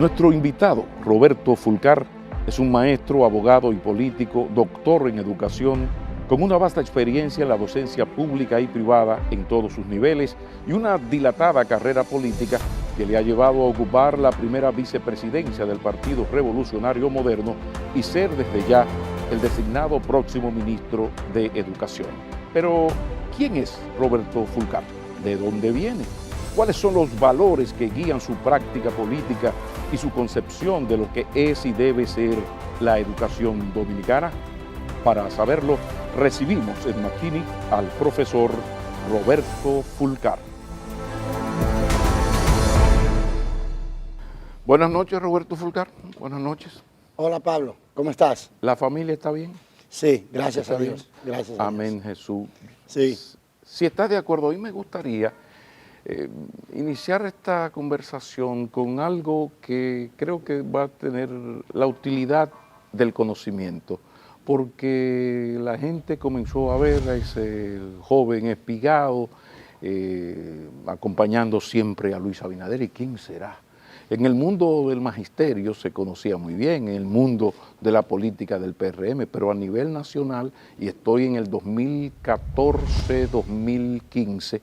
Nuestro invitado, Roberto Fulcar, es un maestro, abogado y político, doctor en educación, con una vasta experiencia en la docencia pública y privada en todos sus niveles y una dilatada carrera política que le ha llevado a ocupar la primera vicepresidencia del Partido Revolucionario Moderno y ser desde ya el designado próximo ministro de Educación. Pero, ¿quién es Roberto Fulcar? ¿De dónde viene? ¿Cuáles son los valores que guían su práctica política y su concepción de lo que es y debe ser la educación dominicana? Para saberlo, recibimos en McKinney al profesor Roberto Fulcar. Buenas noches, Roberto Fulcar. Buenas noches. Hola, Pablo. ¿Cómo estás? ¿La familia está bien? Sí, gracias a Dios. Gracias a Amén, Dios. Jesús. Sí. Si estás de acuerdo, hoy me gustaría iniciar esta conversación con algo que creo que va a tener la utilidad del conocimiento, porque la gente comenzó a ver a ese joven espigado acompañando siempre a Luis Abinader. ¿Y quién será? En el mundo del magisterio se conocía muy bien, en el mundo de la política del PRM, pero a nivel nacional, y estoy en el 2014-2015,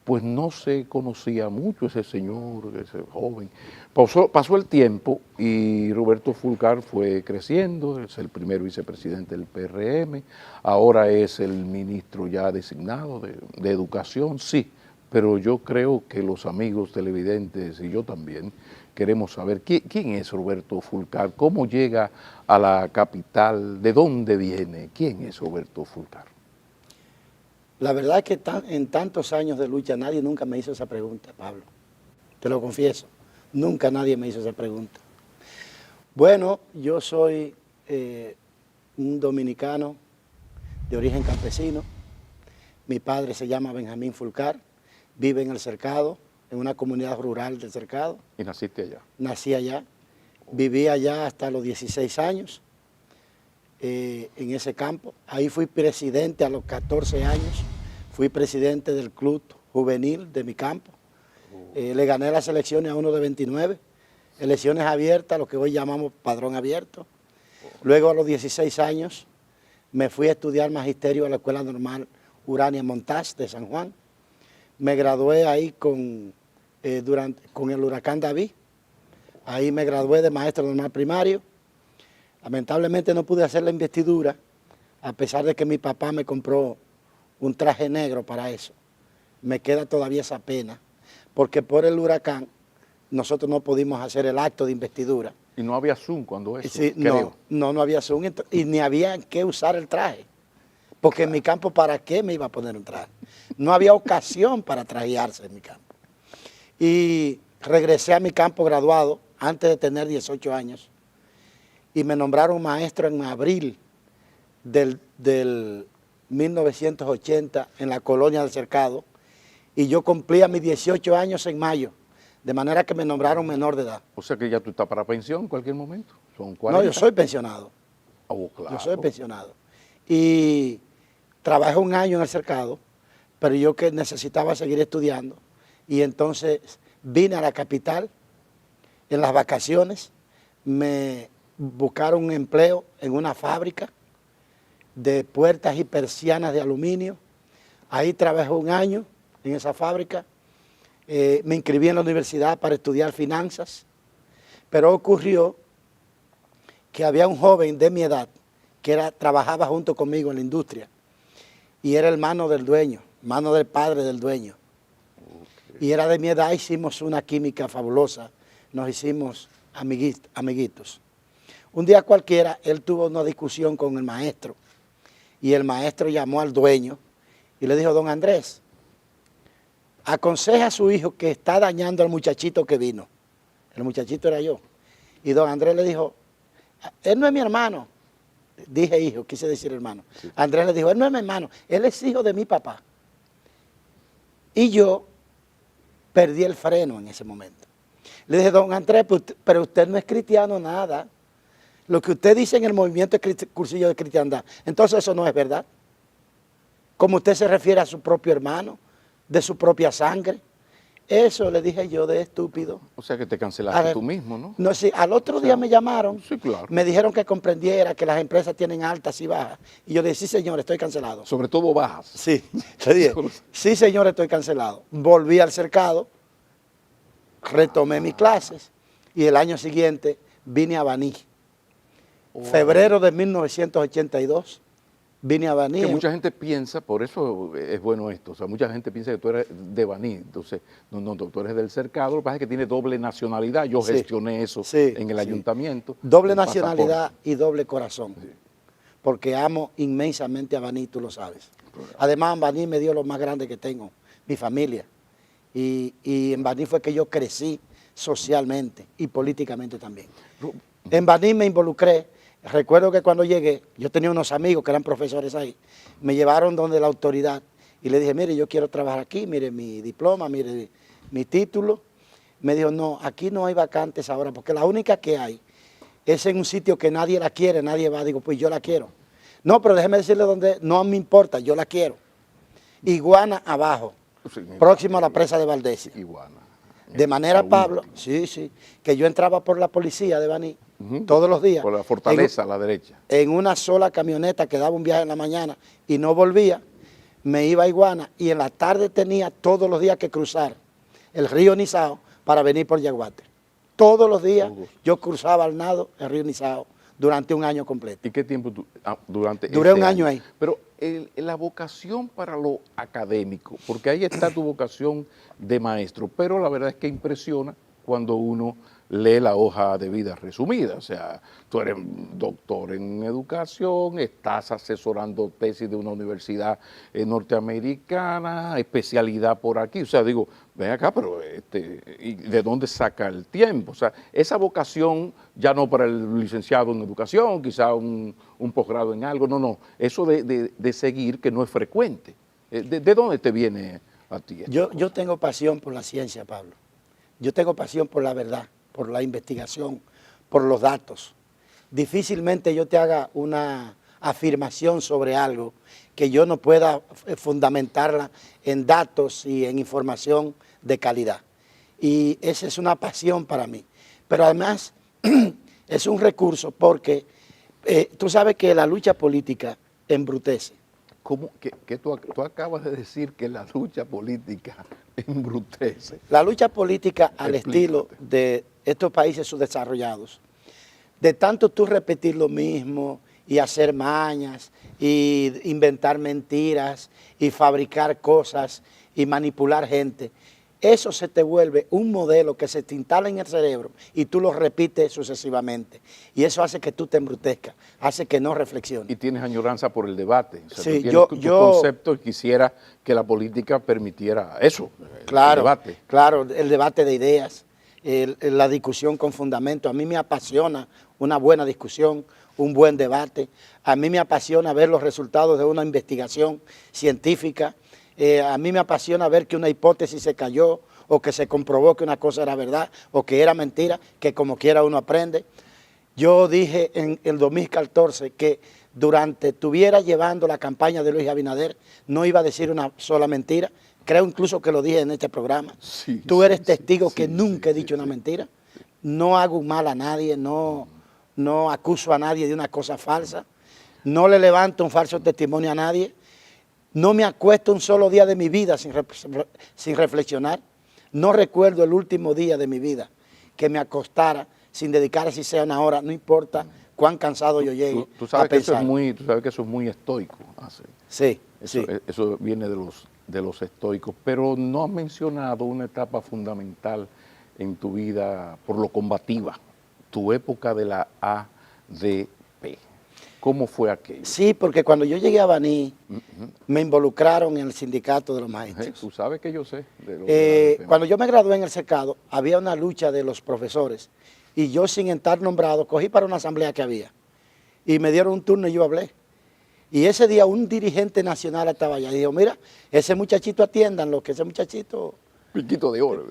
pues no se conocía mucho ese señor, ese joven. Pasó el tiempo y Roberto Fulcar fue creciendo, es el primer vicepresidente del PRM, ahora es el ministro ya designado de Educación, sí, pero yo creo que los amigos televidentes y yo también queremos saber quién es Roberto Fulcar, cómo llega a la capital, de dónde viene, quién es Roberto Fulcar. La verdad es que en tantos años de lucha nadie nunca me hizo esa pregunta, Pablo. Te lo confieso, nunca nadie me hizo esa pregunta. Bueno, yo soy un dominicano de origen campesino. Mi padre se llama Benjamín Fulcar, vive en El Cercado, en una comunidad rural del Cercado. ¿Y naciste allá? Nací allá, viví allá hasta los 16 años. En ese campo. Ahí fui presidente a los 14 años, fui presidente del club juvenil de mi campo. Le gané las elecciones a uno de 29, elecciones abiertas, lo que hoy llamamos padrón abierto. Luego a los 16 años me fui a estudiar magisterio a la Escuela Normal Urania Montage de San Juan. Me gradué ahí con el huracán David. Ahí me gradué de maestro normal primario. Lamentablemente no pude hacer la investidura, a pesar de que mi papá me compró un traje negro para eso. Me queda todavía esa pena, porque por el huracán nosotros no pudimos hacer el acto de investidura. Y no había Zoom cuando eso, Sí, creo. no había Zoom y ni había que usar el traje, porque claro, en mi campo, ¿para qué me iba a poner un traje? No había ocasión para trajearse en mi campo. Y regresé a mi campo graduado antes de tener 18 años. Y me nombraron maestro en abril del 1980 en la colonia del Cercado, y yo cumplía mis 18 años en mayo, de manera que me nombraron menor de edad. O sea que ya tú estás para pensión en cualquier momento. Son 40. No, yo soy pensionado. Oh, claro. Yo soy pensionado. Y trabajé un año en el Cercado, pero yo que necesitaba seguir estudiando, y entonces vine a la capital en las vacaciones, me buscaron un empleo en una fábrica de puertas y persianas de aluminio. Ahí trabajé un año en esa fábrica. Me inscribí en la universidad para estudiar finanzas, pero ocurrió que había un joven de mi edad que trabajaba junto conmigo en la industria y era hermano del dueño, hermano del padre del dueño. Okay. Y era de mi edad, hicimos una química fabulosa, nos hicimos amiguitos. Un día cualquiera, él tuvo una discusión con el maestro y el maestro llamó al dueño y le dijo: don Andrés, aconseja a su hijo que está dañando al muchachito que vino. El muchachito era yo. Y don Andrés le dijo: él no es mi hermano. Dije hijo, quise decir hermano. Sí. Andrés le dijo: él no es mi hermano, él es hijo de mi papá. Y yo perdí el freno en ese momento. Le dije: don Andrés, pero usted no es cristiano nada. Lo que usted dice en el movimiento es cursillo de cristiandad. Entonces eso no es verdad. Como usted se refiere a su propio hermano, de su propia sangre. Eso le dije yo de estúpido. O sea que te cancelaste Al- tú mismo, ¿no? No, sí, al otro día me llamaron, Sí, claro. me dijeron que comprendiera que las empresas tienen altas y bajas. Y yo dije, sí señor, estoy cancelado. Sobre todo bajas. Sí, le dije, sí señor, estoy cancelado. Volví al cercado, retomé mis clases y el año siguiente vine a Baní. Febrero de 1982 vine a Baní. Que mucha gente piensa, por eso es bueno esto, o sea, mucha gente piensa que tú eres de Baní, entonces, no, tú eres del cercado, lo que pasa es que tiene doble nacionalidad, yo Sí, gestioné eso sí, en el sí. ayuntamiento. Doble el nacionalidad pasaporte. y doble corazón. Porque amo inmensamente a Baní, tú lo sabes. Además, Baní me dio lo más grande que tengo, mi familia. Y en Baní fue que yo crecí socialmente y políticamente también. En Baní me involucré. Recuerdo que cuando llegué, yo tenía unos amigos que eran profesores ahí, me llevaron donde la autoridad y le dije, mire, yo quiero trabajar aquí, mire mi diploma, mire mi título. Me dijo, no, aquí no hay vacantes ahora, porque la única que hay es en un sitio que nadie la quiere, nadie va. Digo, pues yo la quiero. No, pero déjeme decirle dónde, no me importa, yo la quiero. Iguana abajo, Sí, próximo a la presa de Valdés. Iguana. De manera, Seguro. Pablo, sí, que yo entraba por la policía de Baní todos los días. Por la fortaleza a la derecha. En una sola camioneta que daba un viaje en la mañana y no volvía, me iba a Iguana y en la tarde tenía todos los días que cruzar el río Nizao para venir por Yaguate. Todos los días yo cruzaba al nado el río Nizao durante un año completo. ¿Y qué tiempo durante Duré ese un año ahí. Pero la vocación para lo académico, porque ahí está tu vocación de maestro, pero la verdad es que impresiona cuando uno lee la hoja de vida resumida. O sea, tú eres doctor en educación, estás asesorando tesis de una universidad norteamericana, especialidad por aquí. O sea, digo, ven acá, pero ¿y de dónde saca el tiempo? O sea, esa vocación ya no para el licenciado en educación, quizá un posgrado en algo, no, eso de seguir que no es frecuente. ¿De dónde te viene a ti esto? Yo tengo pasión por la ciencia, Pablo. Yo tengo pasión por la verdad, por la investigación, por los datos. Difícilmente yo te haga una afirmación sobre algo que yo no pueda fundamentarla en datos y en información de calidad. Y esa es una pasión para mí. Pero además es un recurso porque tú sabes que la lucha política embrutece. ¿Cómo? Que tú acabas de decir que la lucha política embrutece. La lucha política al Explícate. estilo de estos países subdesarrollados, de tanto tú repetir lo mismo y hacer mañas y inventar mentiras y fabricar cosas y manipular gente, eso se te vuelve un modelo que se te instala en el cerebro y tú lo repites sucesivamente. Y eso hace que tú te embrutezcas, hace que no reflexiones. Y tienes añoranza por el debate. O sea, Sí, tú tienes yo- tu concepto y quisiera que la política permitiera eso, el debate. Claro, el debate de ideas, la discusión con fundamento. A mí me apasiona una buena discusión, un buen debate. A mí me apasiona ver los resultados de una investigación científica. A mí me apasiona ver que una hipótesis se cayó o que se comprobó que una cosa era verdad o que era mentira, que como quiera uno aprende. Yo dije en el 2014 que durante estuviera llevando la campaña de Luis Abinader no iba a decir una sola mentira. Creo incluso que lo dije en este programa. Sí, Tú eres sí, testigo sí, que sí, nunca he sí, dicho sí, una sí. mentira. No hago un mal a nadie, no acuso a nadie de una cosa falsa. No le levanto un falso testimonio a nadie. No me acuesto un solo día de mi vida sin reflexionar. No recuerdo el último día de mi vida que me acostara sin dedicar así sea una hora, no importa cuán cansado yo llegue Tú sabes a que eso pensar. tú sabes que eso es muy estoico. Sí, Eso, sí. eso viene de los estoicos, pero no has mencionado una etapa fundamental en tu vida por lo combativa, tu época de la ADP. ¿Cómo fue aquello? Sí, porque cuando yo llegué a Baní, me involucraron en el sindicato de los maestros. Tú sabes que yo sé de lo de la ADP. Cuando yo me gradué en el cercado, había una lucha de los profesores y yo sin estar nombrado, cogí para una asamblea que había y me dieron un turno y yo hablé. Y ese día un dirigente nacional estaba allá y dijo, mira, ese muchachito atiéndanlo, que ese muchachito Piquito de oro.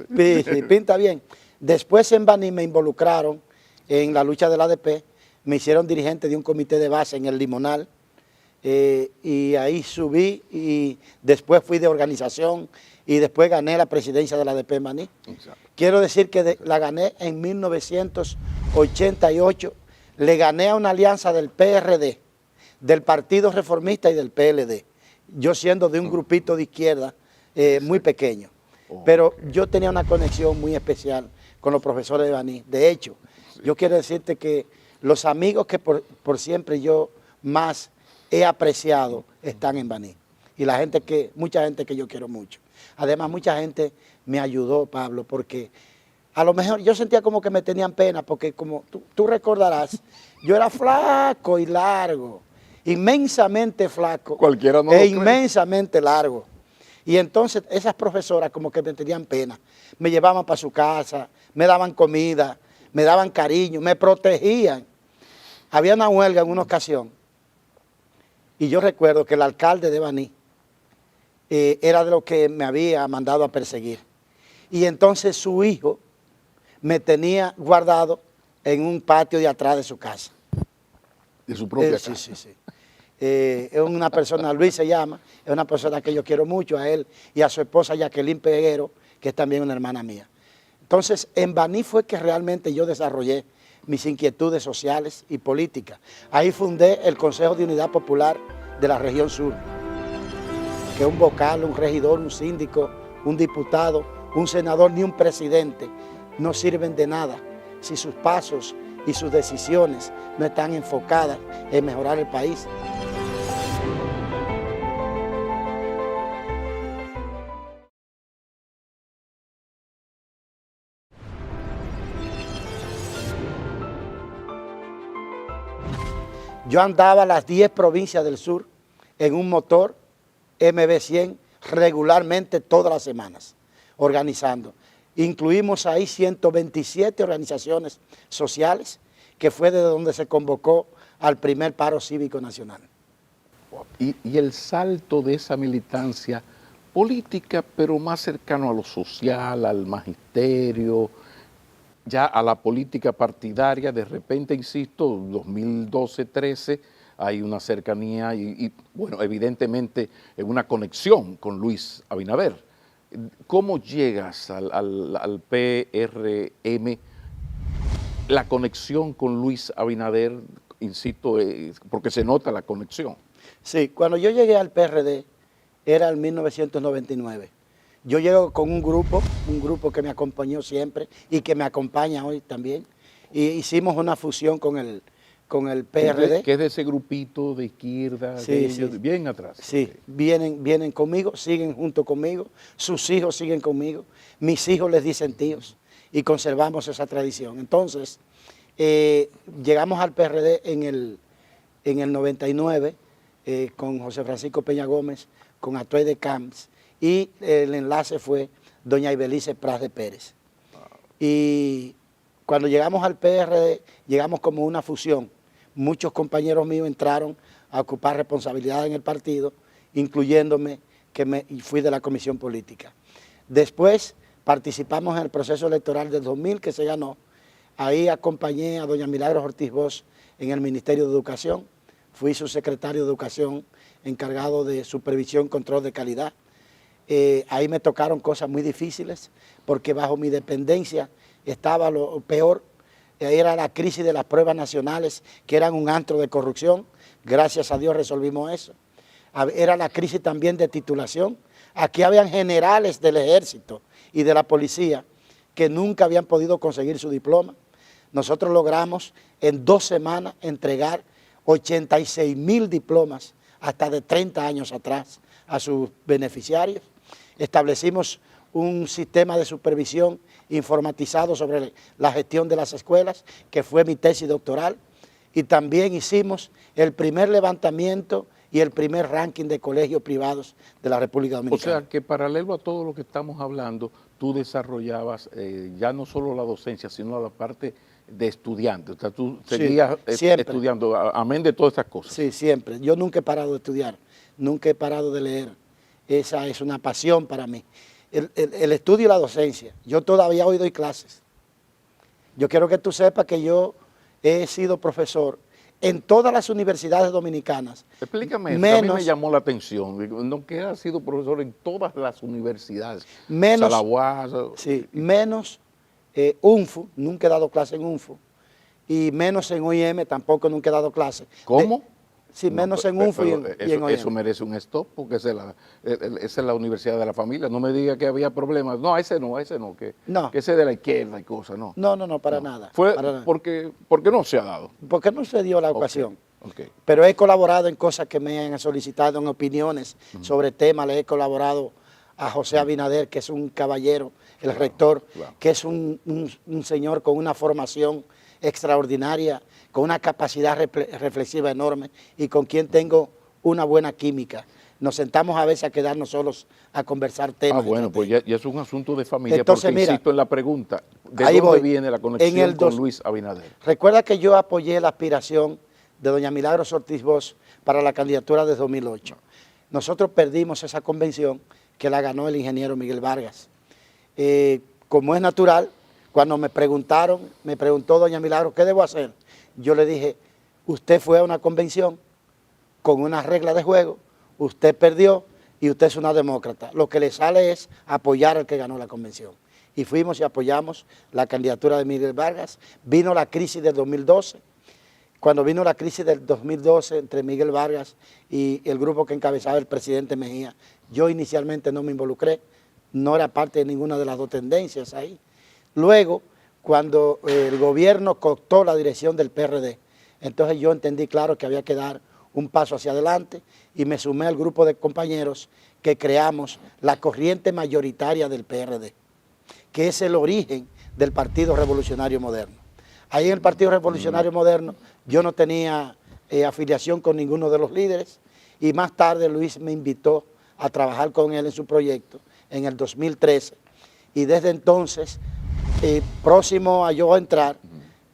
pinta bien. Después en Baní me involucraron en la lucha del ADP, me hicieron dirigente de un comité de base en el Limonal y ahí subí y después fui de organización y después gané la presidencia de la ADP en Baní. Exacto. Quiero decir que la gané en 1988, le gané a una alianza del PRD, del Partido Reformista y del PLD, yo siendo de un grupito de izquierda muy pequeño. Pero yo tenía una conexión muy especial con los profesores de Baní. De hecho, yo quiero decirte que los amigos que por siempre yo más he apreciado están en Baní. Y mucha gente que yo quiero mucho. Además, mucha gente me ayudó, Pablo, porque a lo mejor yo sentía como que me tenían pena, porque como tú recordarás, yo era flaco y largo, inmensamente flaco. Cualquiera no lo cree. Inmensamente largo. Y entonces esas profesoras como que me tenían pena, me llevaban para su casa, me daban comida, me daban cariño, me protegían. Había una huelga en una ocasión y yo recuerdo que el alcalde de Baní era de los que me había mandado a perseguir. Y entonces su hijo me tenía guardado en un patio de atrás de su casa. ¿De su propia casa? Sí, sí, sí. Es una persona, Luis se llama, es una persona que yo quiero mucho, a él y a su esposa Jacqueline Peguero, que es también una hermana mía. Entonces, en Baní fue que realmente yo desarrollé mis inquietudes sociales y políticas. Ahí fundé el Consejo de Unidad Popular de la Región Sur, que un vocal, un regidor, un síndico, un diputado, un senador ni un presidente no sirven de nada si sus pasos y sus decisiones no están enfocadas en mejorar el país. Yo andaba a las 10 provincias del sur en un motor MB100 regularmente todas las semanas, organizando. Incluimos ahí 127 organizaciones sociales, que fue de donde se convocó al primer paro cívico nacional. Y el salto de esa militancia política, pero más cercano a lo social, al magisterio, ya a la política partidaria, de repente, insisto, 2012-13, hay una cercanía y, bueno, evidentemente una conexión con Luis Abinader. ¿Cómo llegas al PRM? La conexión con Luis Abinader, insisto, porque se nota la conexión. Sí, cuando yo llegué al PRD, era en 1999. Yo llego con un grupo que me acompañó siempre y que me acompaña hoy también. Y hicimos una fusión con el PRD. Que es de ese grupito de izquierda, sí, de ellos, sí. Bien atrás. Sí, okay. Vienen conmigo, siguen junto conmigo, sus hijos siguen conmigo, mis hijos les dicen tíos y conservamos esa tradición. Entonces, llegamos al PRD en el 99 con José Francisco Peña Gómez, con Atuey de Camps, y el enlace fue doña Ibelice Pras de Pérez. Y cuando llegamos al PRD, llegamos como una fusión. Muchos compañeros míos entraron a ocupar responsabilidades en el partido, incluyéndome, que fui de la comisión política. Después participamos en el proceso electoral del 2000 que se ganó. Ahí acompañé a doña Milagros Ortiz Bosch en el Ministerio de Educación. Fui su secretario de Educación encargado de supervisión y control de calidad. Ahí me tocaron cosas muy difíciles porque bajo mi dependencia estaba lo peor, era la crisis de las pruebas nacionales, que eran un antro de corrupción. Gracias a Dios resolvimos eso. Era la crisis también de titulación. Aquí habían generales del ejército y de la policía que nunca habían podido conseguir su diploma. Nosotros logramos en 2 semanas entregar 86,000 diplomas hasta de 30 años atrás a sus beneficiarios. Establecimos un sistema de supervisión informatizado sobre la gestión de las escuelas, que fue mi tesis doctoral, y también hicimos el primer levantamiento y el primer ranking de colegios privados de la República Dominicana. O sea, que paralelo a todo lo que estamos hablando, tú desarrollabas ya no solo la docencia, sino la parte de estudiante. O sea, tú seguías estudiando, amén de todas estas cosas. Sí, siempre. Yo nunca he parado de estudiar, nunca he parado de leer. Esa es una pasión para mí. El estudio y la docencia. Yo todavía hoy doy clases. Yo quiero que tú sepas que yo he sido profesor en todas las universidades dominicanas. Explícame, eso, a mí me llamó la atención, no que ha sido profesor en todas las universidades. Menos, Salaguá, sí, menos UNFU, nunca he dado clase en UNFU, y menos en OIM, tampoco nunca he dado clase. ¿Cómo? Sí, No, menos en UNFU y en OIM. Eso merece un stop, porque esa es la universidad de la familia. No me diga que había problemas. No, ese no, que ese de la izquierda y cosas, no. No, para nada. Fue para nada. Porque no se ha dado. Porque no se dio la ocasión. Okay. Pero he colaborado en cosas que me han solicitado, en opiniones sobre temas. Le he colaborado a José Abinader, que es un caballero, el rector, que es un señor con una formación extraordinaria, con una capacidad reflexiva enorme y con quien tengo una buena química. Nos sentamos a veces a quedarnos solos a conversar temas. Bueno, pues ya es un asunto de familia. Entonces, porque mira, insisto en la pregunta, ¿de dónde viene la conexión con Luis Abinader? Recuerda que yo apoyé la aspiración de doña Milagros Ortiz Bosch para la candidatura de 2008. Nosotros perdimos esa convención que la ganó el ingeniero Miguel Vargas. Como es natural, cuando me preguntó doña Milagros, ¿qué debo hacer? Yo le dije, usted fue a una convención con una regla de juego, usted perdió y usted es una demócrata. Lo que le sale es apoyar al que ganó la convención. Y fuimos y apoyamos la candidatura de Miguel Vargas. Vino la crisis del 2012. Cuando vino la crisis del 2012 entre Miguel Vargas y el grupo que encabezaba el presidente Mejía, yo inicialmente no me involucré, no era parte de ninguna de las dos tendencias ahí. Luego, cuando el gobierno cooptó la dirección del PRD, entonces yo entendí claro que había que dar un paso hacia adelante y me sumé al grupo de compañeros que creamos la corriente mayoritaria del PRD, que es el origen del Partido Revolucionario Moderno. Ahí en el Partido Revolucionario Moderno yo no tenía afiliación con ninguno de los líderes y más tarde Luis me invitó a trabajar con él en su proyecto en el 2013 y desde entonces, próximo a yo entrar,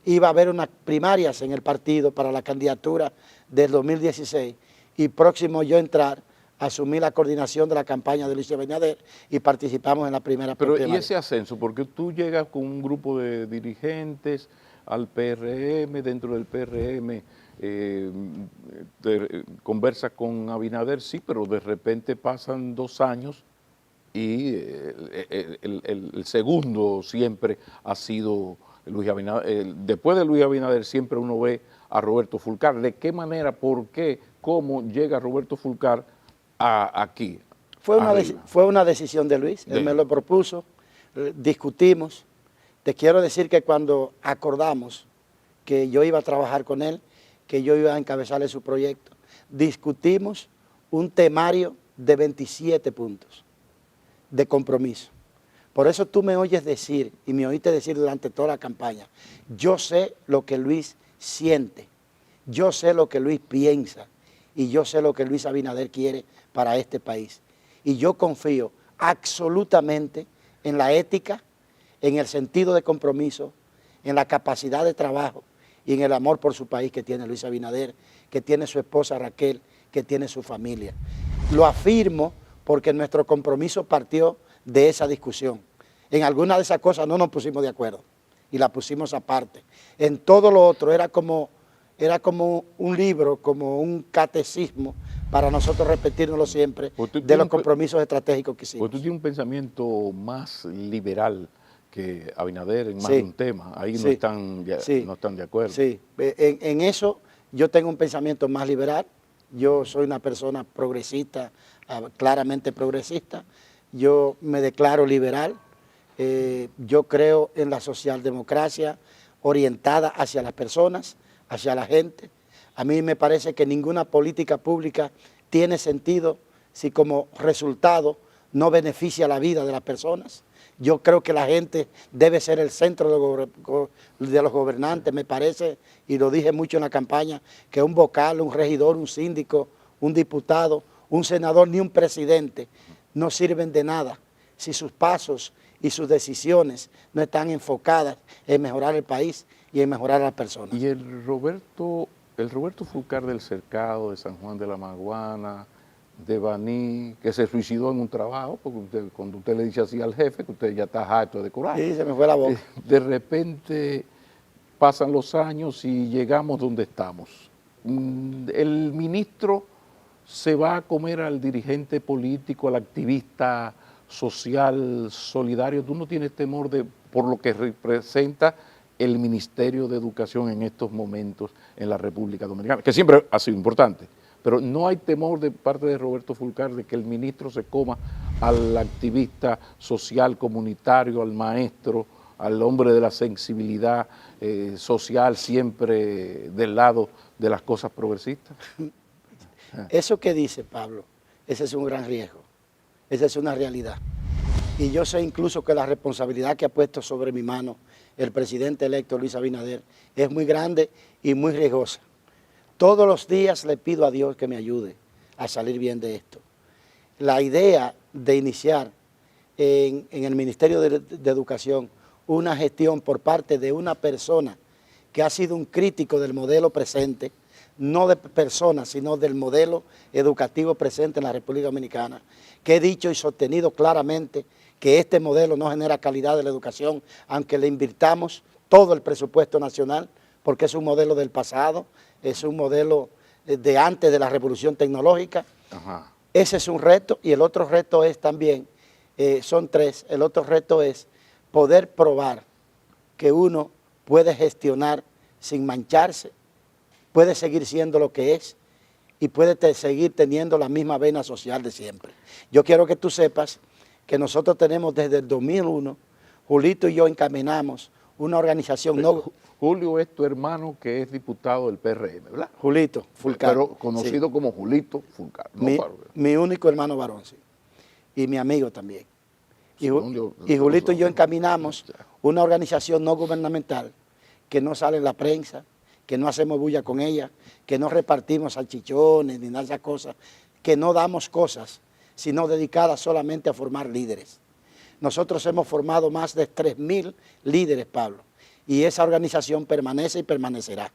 iba a haber unas primarias en el partido para la candidatura del 2016 y próximo yo entrar, asumí la coordinación de la campaña de Luis Abinader y participamos en la primera primaria. Pero ¿y ese ascenso? Porque tú llegas con un grupo de dirigentes al PRM, dentro del PRM, conversas con Abinader, sí, pero de repente pasan 2 años y el segundo siempre ha sido Luis Abinader. Después de Luis Abinader siempre uno ve a Roberto Fulcar. ¿De qué manera, por qué, cómo llega Roberto Fulcar aquí? Fue una decisión de Luis, él me lo propuso, discutimos. Te quiero decir que cuando acordamos que yo iba a trabajar con él, que yo iba a encabezarle su proyecto, discutimos un temario de 27 puntos de compromiso. Por eso tú me oyes decir, y me oíste decir durante toda la campaña, yo sé lo que Luis siente, yo sé lo que Luis piensa, y yo sé lo que Luis Abinader quiere para este país. Y yo confío absolutamente en la ética, en el sentido de compromiso, en la capacidad de trabajo y en el amor por su país que tiene Luis Abinader, que tiene su esposa Raquel, que tiene su familia. Lo afirmo porque nuestro compromiso partió de esa discusión. En alguna de esas cosas no nos pusimos de acuerdo y la pusimos aparte. En todo lo otro era como un libro, como un catecismo para nosotros repetirnoslo siempre de los compromisos estratégicos que hicimos. Pues tú tienes un pensamiento más liberal que Abinader en más de un tema. Ahí no están de acuerdo. Sí, en eso yo tengo un pensamiento más liberal. Yo soy una persona progresista, claramente progresista. Yo me declaro liberal. Yo creo en la socialdemocracia orientada hacia las personas, hacia la gente. A mí me parece que ninguna política pública tiene sentido si como resultado no beneficia la vida de las personas. Yo creo que la gente debe ser el centro de los gobernantes. Me parece, y lo dije mucho en la campaña, que un vocal, un regidor, un síndico, un diputado, un senador ni un presidente no sirven de nada si sus pasos y sus decisiones no están enfocadas en mejorar el país y en mejorar a las personas. Y el Roberto Fulcar del Cercado, de San Juan de la Maguana, de Baní, que se suicidó en un trabajo, porque cuando usted le dice así al jefe, que usted ya está harto de coraje. Sí, se me fue la boca. De repente pasan los años y llegamos donde estamos. el ministro se va a comer al dirigente político, al activista social solidario. ¿Tú no tienes temor por lo que representa el Ministerio de Educación en estos momentos en la República Dominicana, que siempre ha sido importante? Pero no hay temor de parte de Roberto Fulcar de que el ministro se coma al activista social, comunitario, al maestro, al hombre de la sensibilidad social, siempre del lado de las cosas progresistas. Eso que dice Pablo, ese es un gran riesgo, esa es una realidad. Y yo sé incluso que la responsabilidad que ha puesto sobre mi mano el presidente electo Luis Abinader es muy grande y muy riesgosa. Todos los días le pido a Dios que me ayude a salir bien de esto. La idea de iniciar en el Ministerio de Educación una gestión por parte de una persona que ha sido un crítico del modelo presente, no de personas, sino del modelo educativo presente en la República Dominicana, que he dicho y sostenido claramente que este modelo no genera calidad de la educación, aunque le invirtamos todo el presupuesto nacional, porque es un modelo del pasado, es un modelo de antes de la revolución tecnológica. Ajá. Ese es un reto, y el otro reto es también, son tres, el otro reto es poder probar que uno puede gestionar sin mancharse, puede seguir siendo lo que es y puede seguir teniendo la misma vena social de siempre. Yo quiero que tú sepas que nosotros tenemos desde el 2001, Julito y yo encaminamos una organización... Julio es tu hermano que es diputado del PRM, ¿verdad? Julito Fulcar. Pero conocido como Julito Fulcar. Mi único hermano varón, sí. Y mi amigo también. Y Julito y yo encaminamos una organización no gubernamental que no sale en la prensa, que no hacemos bulla con ella, que no repartimos salchichones ni nada de esas cosas, que no damos cosas, sino dedicadas solamente a formar líderes. Nosotros hemos formado más de 3.000 líderes, Pablo, y esa organización permanece y permanecerá.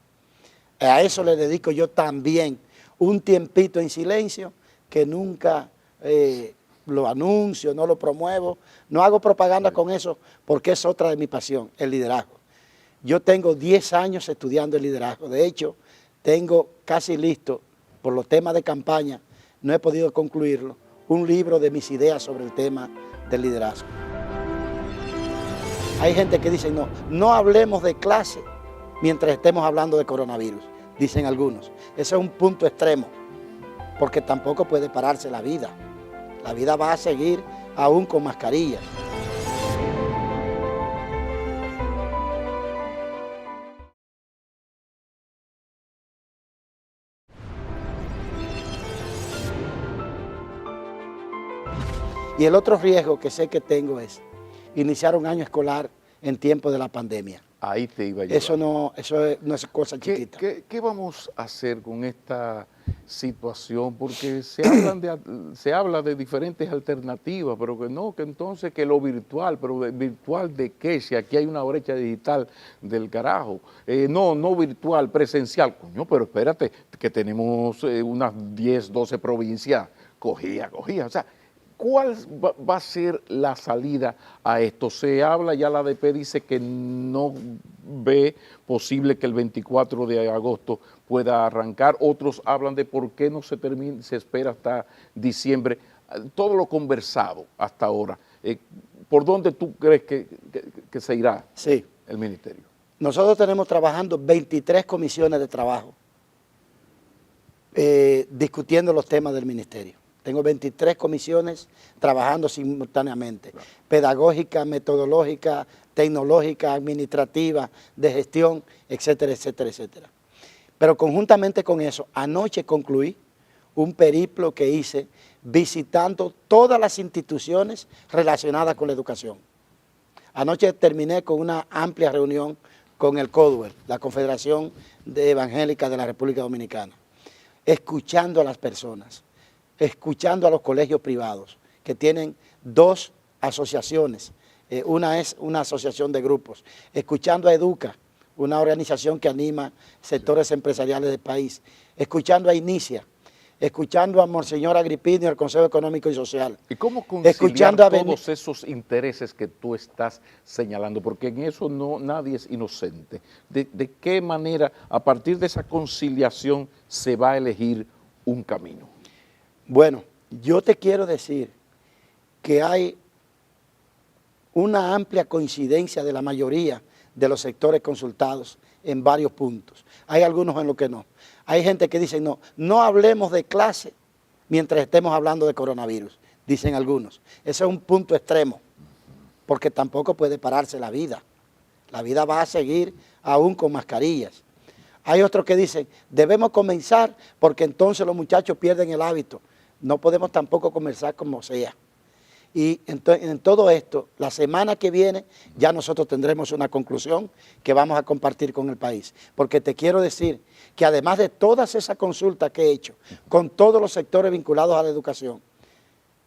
A eso le dedico yo también un tiempito en silencio, que nunca lo anuncio, no lo promuevo, no hago propaganda con eso, porque es otra de mi pasión, el liderazgo. Yo tengo 10 años estudiando el liderazgo. De hecho, tengo casi listo, por los temas de campaña, no he podido concluirlo, un libro de mis ideas sobre el tema del liderazgo. Hay gente que dice, no hablemos de clase mientras estemos hablando de coronavirus, dicen algunos. Ese es un punto extremo, porque tampoco puede pararse la vida. La vida va a seguir aún con mascarilla. Y el otro riesgo que sé que tengo es iniciar un año escolar en tiempo de la pandemia. Ahí te iba a llevar. Eso no es cosa chiquita. ¿Qué vamos a hacer con esta situación? Porque se habla de diferentes alternativas, pero que entonces que lo virtual, pero ¿virtual de qué? Si aquí hay una brecha digital del carajo. No virtual, presencial. Coño, pero espérate, que tenemos unas 10, 12 provincias. Cogía. O sea, ¿cuál va a ser la salida a esto? Se habla, ya la ADP dice que no ve posible que el 24 de agosto pueda arrancar. Otros hablan de por qué no se espera hasta diciembre. Todo lo conversado hasta ahora. ¿Por dónde tú crees que se irá el ministerio? Nosotros tenemos trabajando 23 comisiones de trabajo discutiendo los temas del ministerio. Tengo 23 comisiones trabajando simultáneamente, claro. Pedagógica, metodológica, tecnológica, administrativa, de gestión, etcétera, etcétera, etcétera. Pero conjuntamente con eso, anoche concluí un periplo que hice visitando todas las instituciones relacionadas con la educación. Anoche terminé con una amplia reunión con el CODUER, la Confederación Evangélica de la República Dominicana, escuchando a las personas, escuchando a los colegios privados, que tienen 2 asociaciones, una es una asociación de grupos, escuchando a Educa, una organización que anima sectores empresariales del país, escuchando a Inicia, escuchando a Monseñor Agripino y al Consejo Económico y Social. ¿Y cómo conciliar todos esos intereses que tú estás señalando? Porque en eso nadie es inocente. ¿De qué manera, a partir de esa conciliación, se va a elegir un camino? Bueno, yo te quiero decir que hay una amplia coincidencia de la mayoría de los sectores consultados en varios puntos. Hay algunos en los que no. Hay gente que dice, no hablemos de clase mientras estemos hablando de coronavirus, dicen algunos. Ese es un punto extremo, porque tampoco puede pararse la vida. La vida va a seguir aún con mascarillas. Hay otros que dicen, debemos comenzar porque entonces los muchachos pierden el hábito. No podemos tampoco comenzar como sea. Y en todo esto, la semana que viene ya nosotros tendremos una conclusión que vamos a compartir con el país. Porque te quiero decir que además de todas esas consultas que he hecho con todos los sectores vinculados a la educación,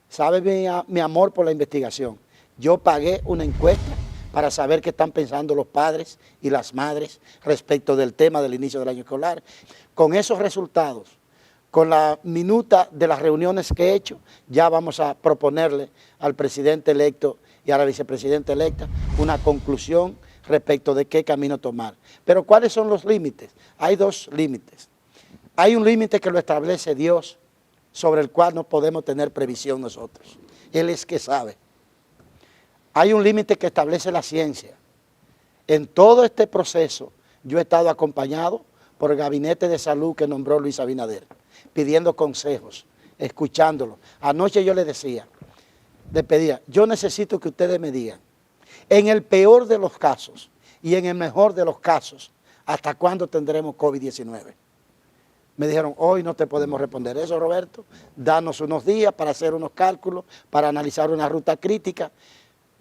¿sabe mi amor por la investigación? Yo pagué una encuesta para saber qué están pensando los padres y las madres respecto del tema del inicio del año escolar. Con esos resultados, con la minuta de las reuniones que he hecho, ya vamos a proponerle al presidente electo y a la vicepresidenta electa una conclusión respecto de qué camino tomar. Pero ¿cuáles son los límites? Hay dos límites. Hay un límite que lo establece Dios, sobre el cual no podemos tener previsión nosotros. Él es que sabe. Hay un límite que establece la ciencia. En todo este proceso yo he estado acompañado por el gabinete de salud que nombró Luis Abinader, pidiendo consejos, escuchándolo. Anoche yo le pedía, yo necesito que ustedes me digan, en el peor de los casos y en el mejor de los casos, ¿hasta cuándo tendremos COVID-19? Me dijeron, hoy no te podemos responder eso, Roberto, danos unos días para hacer unos cálculos, para analizar una ruta crítica,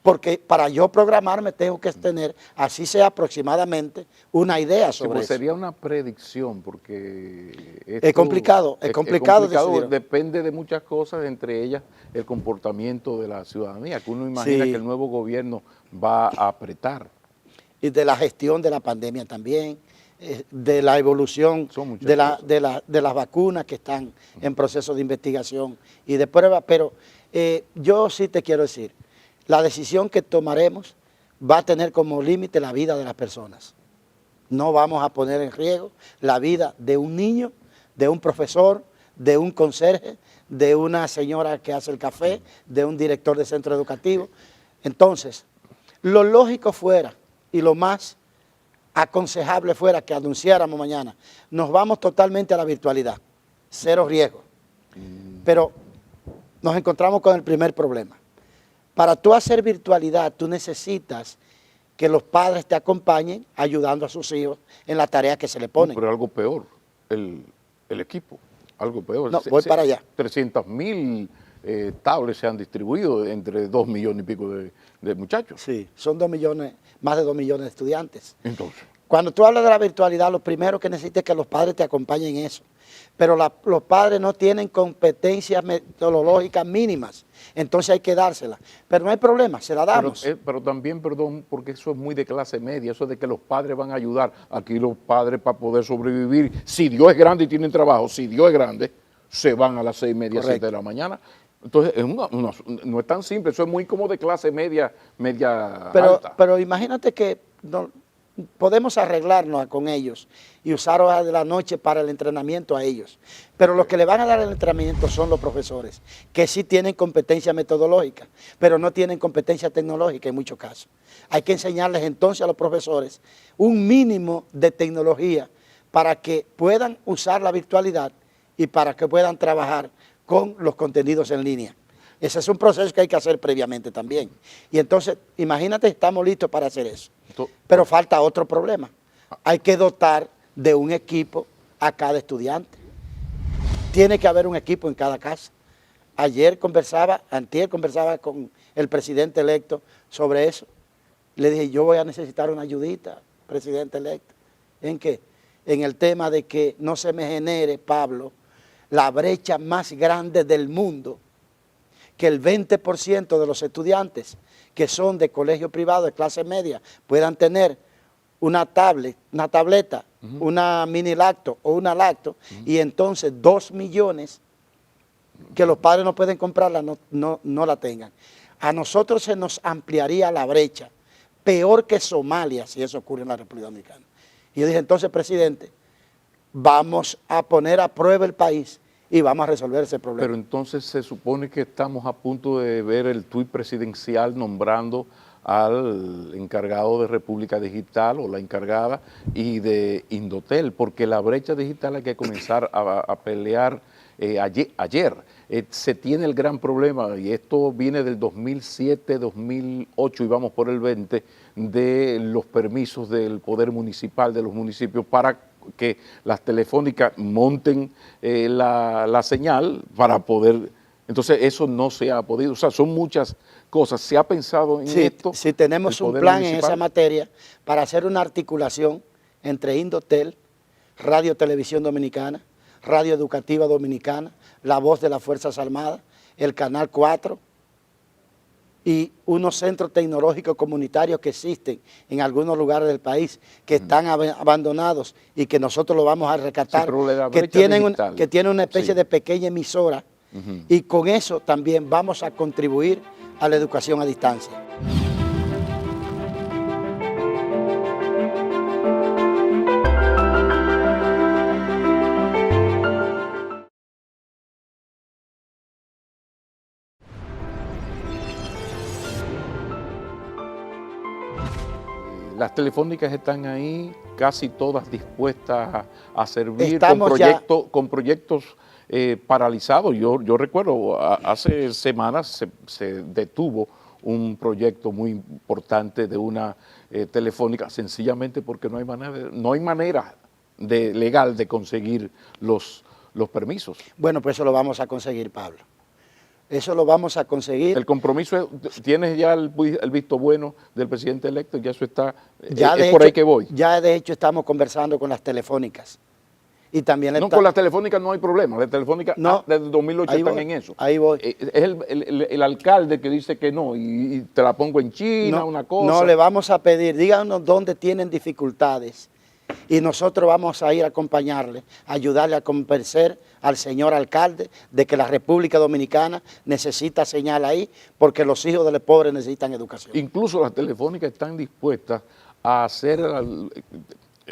porque para yo programarme tengo que tener, así sea aproximadamente, una idea sobre eso. Sería una predicción, porque es complicado decidir. Depende de muchas cosas, entre ellas el comportamiento de la ciudadanía, que uno imagina que el nuevo gobierno va a apretar. Y de la gestión de la pandemia también, de la evolución de las vacunas que están en proceso de investigación y de prueba, pero yo sí te quiero decir, la decisión que tomaremos va a tener como límite la vida de las personas. No vamos a poner en riesgo la vida de un niño, de un profesor, de un conserje, de una señora que hace el café, de un director de centro educativo. Entonces, lo lógico fuera y lo más aconsejable fuera que anunciáramos mañana, nos vamos totalmente a la virtualidad, cero riesgo. Pero nos encontramos con el primer problema. Para tú hacer virtualidad, tú necesitas que los padres te acompañen ayudando a sus hijos en la tarea que se le ponen. Pero algo peor, el equipo, algo peor. No, voy para allá. 300.000 tablets se han distribuido entre 2 millones y pico de muchachos. Sí, son 2 millones, más de 2 millones de estudiantes. Entonces, cuando tú hablas de la virtualidad, lo primero que necesitas es que los padres te acompañen en eso. Pero los padres no tienen competencias metodológicas mínimas, entonces hay que dárselas. Pero no hay problema, se la damos. Pero también, perdón, porque eso es muy de clase media, eso de que los padres van a ayudar. Aquí los padres, para poder sobrevivir, si Dios es grande y tienen trabajo, si Dios es grande, se van a las 6:30, 7 de la mañana. Entonces, no es tan simple, eso es muy como de clase media alta. Pero imagínate que podemos arreglarnos con ellos y usar horas de la noche para el entrenamiento a ellos. Pero los que le van a dar el entrenamiento son los profesores, que sí tienen competencia metodológica, pero no tienen competencia tecnológica en muchos casos. Hay que enseñarles entonces a los profesores un mínimo de tecnología para que puedan usar la virtualidad y para que puedan trabajar con los contenidos en línea. Ese es un proceso que hay que hacer previamente también. Y entonces, imagínate, estamos listos para hacer eso. Pero falta otro problema. Hay que dotar de un equipo a cada estudiante. Tiene que haber un equipo en cada casa. Antier conversaba con el presidente electo sobre eso. Le dije, yo voy a necesitar una ayudita, presidente electo. ¿En qué? En el tema de que no se me genere, Pablo, la brecha más grande del mundo, que el 20% de los estudiantes que son de colegio privado de clase media puedan tener una tableta, una mini lacto o una lacto, y entonces 2 millones que los padres no pueden comprarla, no la tengan. A nosotros se nos ampliaría la brecha, peor que Somalia, si eso ocurre en la República Dominicana. Y yo dije, entonces, presidente, vamos a poner a prueba el país y vamos a resolver ese problema. Pero entonces se supone que estamos a punto de ver el tuit presidencial nombrando al encargado de República Digital o la encargada y de Indotel, porque la brecha digital hay que comenzar a pelear ayer. Se tiene el gran problema, y esto viene del 2007, 2008 y vamos por el 20, de los permisos del poder municipal de los municipios para que las telefónicas monten la señal para poder. Entonces eso no se ha podido, o sea, son muchas cosas. ¿Se ha pensado en esto? Sí, tenemos un plan municipal en esa materia para hacer una articulación entre Indotel, Radio Televisión Dominicana, Radio Educativa Dominicana, La Voz de las Fuerzas Armadas, el Canal 4 y unos centros tecnológicos comunitarios que existen en algunos lugares del país que están abandonados y que nosotros lo vamos a rescatar, que tienen una especie de pequeña emisora. Y con eso también vamos a contribuir a la educación a distancia. Las telefónicas están ahí, casi todas dispuestas a servir con proyectos paralizados. Yo recuerdo, hace semanas se detuvo un proyecto muy importante de una telefónica, sencillamente porque no hay manera legal de conseguir los permisos. Bueno, pues eso lo vamos a conseguir, Pablo. Eso lo vamos a conseguir. El compromiso, ¿tienes ya el visto bueno del presidente electo? Ya eso está, es por ahí que voy. Ya de hecho estamos conversando con las telefónicas. Y también con las telefónicas no hay problema, las telefónicas desde 2008 están en eso. Ahí voy. Es el alcalde que dice que no, y te la pongo en China, una cosa. No, le vamos a pedir, díganos dónde tienen dificultades y nosotros vamos a ir a acompañarle, ayudarle a convencer al señor alcalde de que la República Dominicana necesita señal ahí porque los hijos de los pobres necesitan educación. Incluso las telefónicas están dispuestas a hacer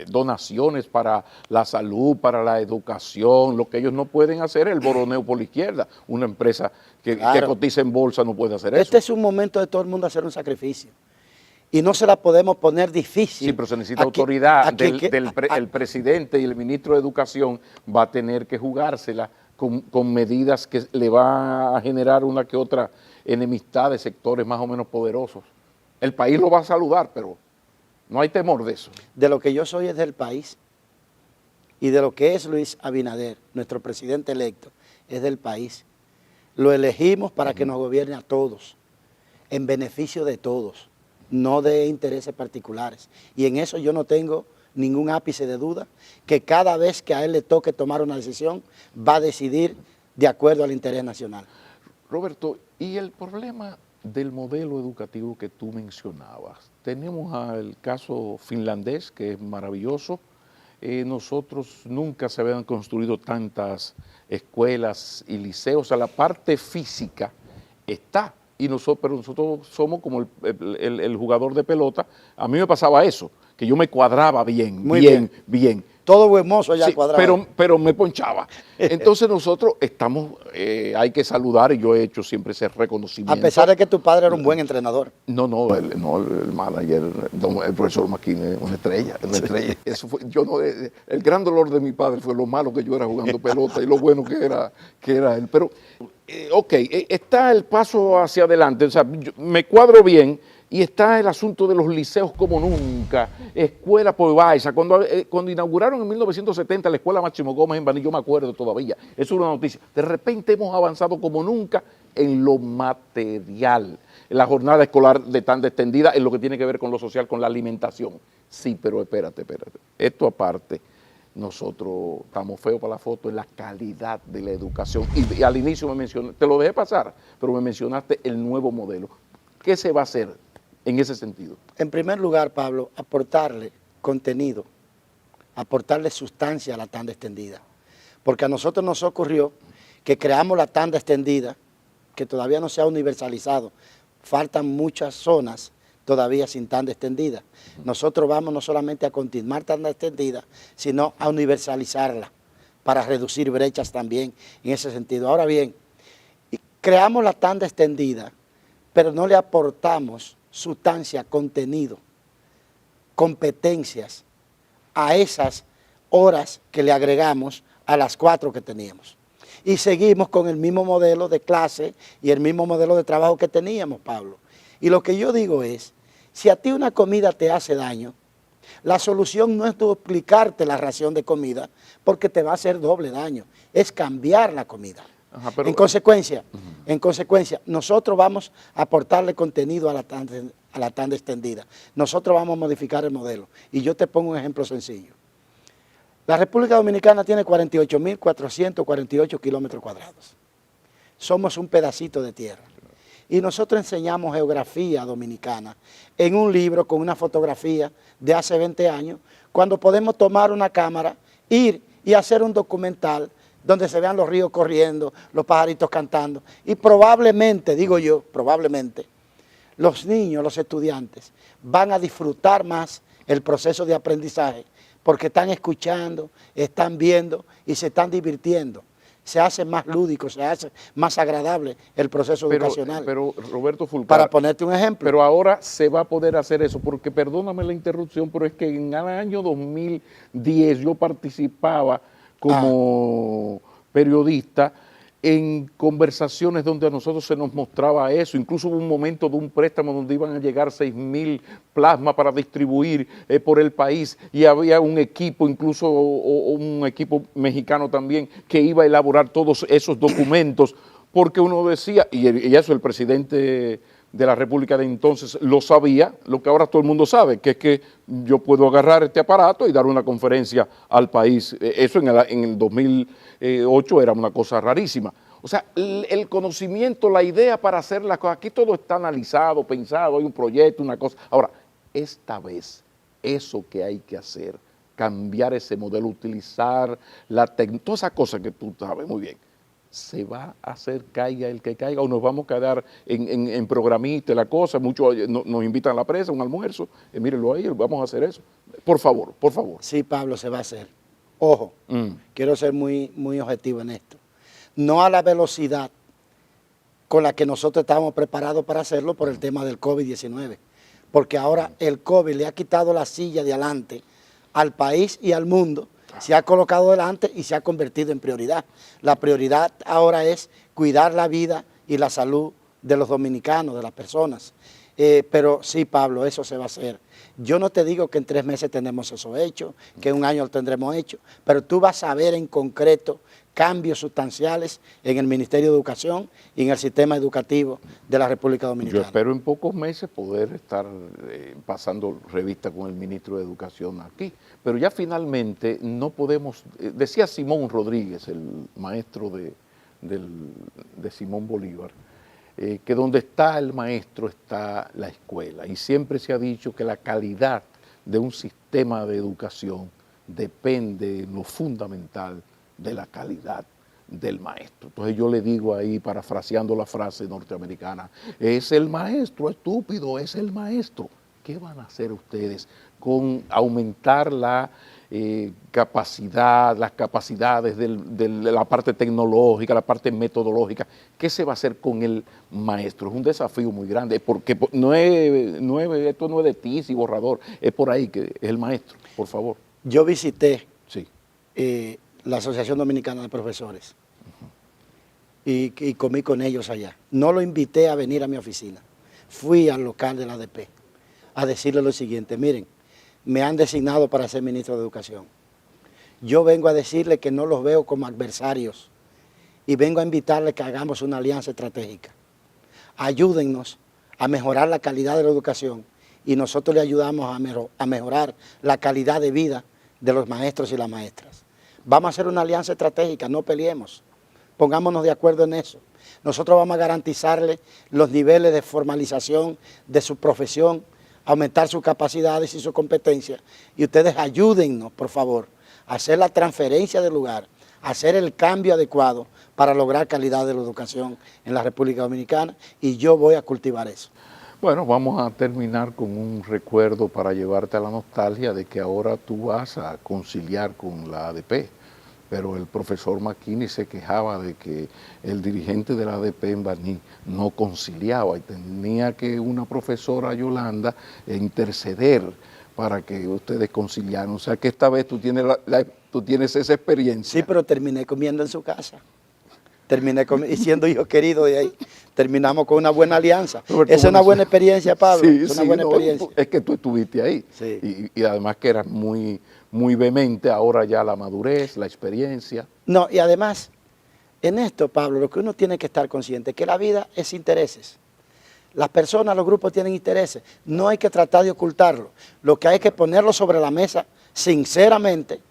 donaciones para la salud, para la educación. Lo que ellos no pueden hacer es el boroneo por la izquierda. Una empresa que cotiza en bolsa no puede hacer eso. Este es un momento de todo el mundo hacer un sacrificio. Y no se la podemos poner difícil. Sí, pero se necesita autoridad. El presidente y el ministro de Educación va a tener que jugársela con medidas que le va a generar una que otra enemistad de sectores más o menos poderosos. El país lo va a saludar, pero no hay temor de eso. De lo que yo soy es del país y de lo que es Luis Abinader, nuestro presidente electo, es del país. Lo elegimos para que nos gobierne a todos, en beneficio de todos, no de intereses particulares. Y en eso yo no tengo ningún ápice de duda, que cada vez que a él le toque tomar una decisión, va a decidir de acuerdo al interés nacional. Roberto, ¿y el problema del modelo educativo que tú mencionabas? Tenemos el caso finlandés, que es maravilloso. Nosotros nunca se habían construido tantas escuelas y liceos. O sea, la parte física está, pero nosotros somos como el jugador de pelota. A mí me pasaba eso, que yo me cuadraba bien. Todo hermoso allá cuadrado. Pero me ponchaba. Entonces nosotros estamos, hay que saludar, y yo he hecho siempre ese reconocimiento. A pesar de que tu padre era un buen entrenador. No, el manager, el profesor Maquín, una estrella. Eso fue, el gran dolor de mi padre fue lo malo que yo era jugando pelota y lo bueno que era él. Pero, está el paso hacia adelante, o sea, me cuadro bien. Y está el asunto de los liceos como nunca, escuela por Baiza. Cuando inauguraron en 1970 la escuela Máximo Gómez en Baní, yo me acuerdo todavía, es una noticia. De repente hemos avanzado como nunca en lo material, en la jornada escolar tan extendida, en lo que tiene que ver con lo social, con la alimentación. Sí, pero espérate. Esto aparte, nosotros estamos feos para la foto en la calidad de la educación. Y al inicio me mencionaste, te lo dejé pasar, pero me mencionaste el nuevo modelo. ¿Qué se va a hacer en ese sentido? En primer lugar, Pablo, aportarle contenido, aportarle sustancia a la tanda extendida. Porque a nosotros nos ocurrió que creamos la tanda extendida, que todavía no se ha universalizado. Faltan muchas zonas todavía sin tanda extendida. Nosotros vamos no solamente a continuar tanda extendida, sino a universalizarla para reducir brechas también en ese sentido. Ahora bien, creamos la tanda extendida, pero no le aportamos sustancia, contenido, competencias a esas horas que le agregamos a las 4 que teníamos. Y seguimos con el mismo modelo de clase y el mismo modelo de trabajo que teníamos, Pablo. Y lo que yo digo es, si a ti una comida te hace daño, la solución no es duplicarte la ración de comida porque te va a hacer doble daño, es cambiar la comida. Ajá, pero, en consecuencia, nosotros vamos a aportarle contenido a la tanda extendida. Nosotros vamos a modificar el modelo. Y yo te pongo un ejemplo sencillo. La República Dominicana tiene 48.448 kilómetros cuadrados. Somos un pedacito de tierra. Y nosotros enseñamos geografía dominicana en un libro con una fotografía de hace 20 años, cuando podemos tomar una cámara, ir y hacer un documental donde se vean los ríos corriendo, los pajaritos cantando. Y probablemente, digo yo, probablemente, los niños, los estudiantes, van a disfrutar más el proceso de aprendizaje porque están escuchando, están viendo y se están divirtiendo. Se hace más lúdico, se hace más agradable el proceso educacional. Pero Roberto Fulcar, para ponerte un ejemplo. Pero ahora se va a poder hacer eso, porque perdóname la interrupción, pero es que en el año 2010 yo participaba como periodista en conversaciones donde a nosotros se nos mostraba eso. Incluso hubo un momento de un préstamo donde iban a llegar 6.000 plasmas para distribuir por el país, y había un equipo, incluso un equipo mexicano también, que iba a elaborar todos esos documentos, porque uno decía, y eso el presidente de la República de entonces lo sabía, lo que ahora todo el mundo sabe, que es que yo puedo agarrar este aparato y dar una conferencia al país. Eso en el 2008 era una cosa rarísima. O sea, el conocimiento, la idea para hacer las cosas, aquí todo está analizado, pensado, hay un proyecto, una cosa. Ahora, esta vez, eso que hay que hacer, cambiar ese modelo, utilizar la tecnología, todas esas cosas que tú sabes muy bien, se va a hacer caiga el que caiga, o nos vamos a quedar en programita, la cosa. Muchos nos invitan a la prensa, un almuerzo, mírenlo ahí, vamos a hacer eso. Por favor, por favor. Sí, Pablo, se va a hacer. Ojo, quiero ser muy, muy objetivo en esto. No a la velocidad con la que nosotros estábamos preparados para hacerlo por el tema del COVID-19, porque ahora el COVID le ha quitado la silla de adelante al país y al mundo, se ha colocado delante y se ha convertido en prioridad. La prioridad ahora es cuidar la vida y la salud de los dominicanos, de las personas. Pero sí, Pablo, eso se va a hacer. Yo no te digo que en 3 meses tenemos eso hecho, que en 1 año lo tendremos hecho, pero tú vas a ver en concreto cambios sustanciales en el Ministerio de Educación y en el sistema educativo de la República Dominicana. Yo espero en pocos meses poder estar pasando revista con el ministro de Educación aquí, pero ya finalmente no podemos, decía Simón Rodríguez, el maestro de Simón Bolívar, que donde está el maestro está la escuela, y siempre se ha dicho que la calidad de un sistema de educación depende en lo fundamental de la calidad del maestro. Entonces yo le digo ahí, parafraseando la frase norteamericana, es el maestro, estúpido, es el maestro. ¿Qué van a hacer ustedes con aumentar la capacidad, las capacidades de la parte tecnológica, la parte metodológica? ¿Qué se va a hacer con el maestro? Es un desafío muy grande, porque esto no es de tiza y borrador, es por ahí que es el maestro, por favor. Yo visité sí. La Asociación Dominicana de Profesores y comí con ellos allá. No lo invité a venir a mi oficina, fui al local de la ADP a decirle lo siguiente: miren, me han designado para ser ministro de Educación. Yo vengo a decirle que no los veo como adversarios y vengo a invitarles que hagamos una alianza estratégica. Ayúdennos a mejorar la calidad de la educación y nosotros le ayudamos a mejorar la calidad de vida de los maestros y las maestras. Vamos a hacer una alianza estratégica, no peleemos, pongámonos de acuerdo en eso. Nosotros vamos a garantizarle los niveles de formalización de su profesión, aumentar sus capacidades y sus competencias, y ustedes ayúdennos, por favor, a hacer la transferencia del lugar hacer el cambio adecuado para lograr calidad de la educación en la República Dominicana, y yo voy a cultivar eso. Bueno, vamos a terminar con un recuerdo para llevarte a la nostalgia de que ahora tú vas a conciliar con la ADP, pero el profesor McKinney se quejaba de que el dirigente de la ADP en Baní no conciliaba y tenía que una profesora, Yolanda, interceder para que ustedes conciliaran. O sea que esta vez tú tienes esa experiencia. Sí, pero terminé comiendo en su casa. Y siendo hijo querido de ahí, terminamos con una buena alianza. Roberto, Esa es una buena experiencia, Pablo. Sí, es una buena experiencia. Es que tú estuviste ahí. Sí. Y además que eras muy vehemente, ahora ya la madurez, la experiencia. No, y además, en esto, Pablo, lo que uno tiene que estar consciente es que la vida es intereses. Las personas, los grupos tienen intereses. No hay que tratar de ocultarlo. Lo que hay que ponerlo sobre la mesa, sinceramente,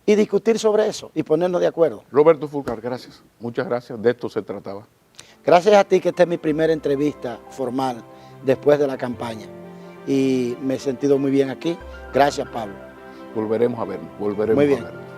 y discutir sobre eso y ponernos de acuerdo. Roberto Fulcar, gracias. Muchas gracias. De esto se trataba. Gracias a ti, que esta es mi primera entrevista formal después de la campaña. Y me he sentido muy bien aquí. Gracias, Pablo. Volveremos a vernos. Volveremos Muy bien. a vernos.